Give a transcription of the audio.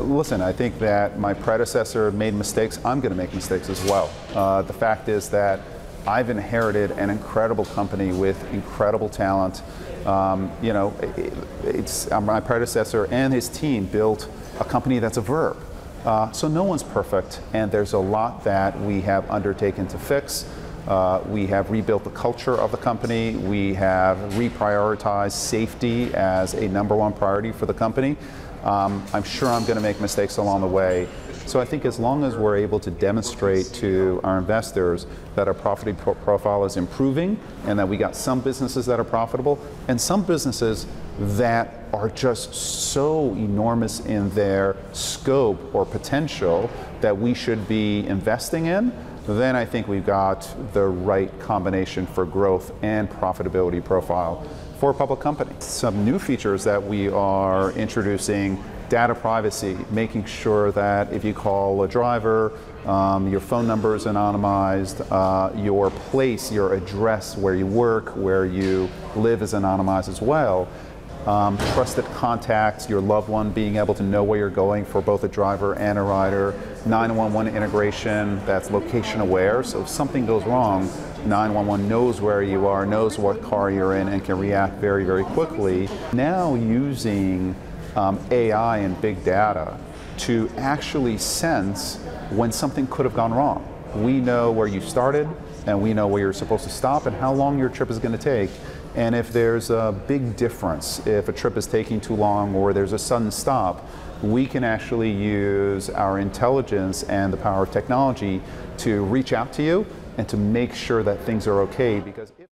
listen, I think that my predecessor made mistakes. I'm going to make mistakes as well. The fact is that I've inherited an incredible company with incredible talent. My predecessor and his team built a company that's a verb. So no one's perfect, and there's a lot that we have undertaken to fix. We have rebuilt the culture of the company. We have reprioritized safety as a #1 priority for the company. I'm sure I'm going to make mistakes along the way. So I think as long as we're able to demonstrate to our investors that our profit profile is improving and that we got some businesses that are profitable and some businesses that are just so enormous in their scope or potential that we should be investing in, then I think we've got the right combination for growth and profitability profile for a public company. Some new features that we are introducing: data privacy, making sure that if you call a driver, your phone number is anonymized, your place, your address where you work, where you live is anonymized as well. Trusted contacts, your loved one being able to know where you're going for both a driver and a rider. 911 integration that's location aware, so if something goes wrong, 911 knows where you are, knows what car you're in, and can react very, very quickly. Now using AI and big data to actually sense when something could have gone wrong. We know where you started, and we know where you're supposed to stop and how long your trip is going to take. And if there's a big difference, if a trip is taking too long or there's a sudden stop, we can actually use our intelligence and the power of technology to reach out to you and to make sure that things are okay. Because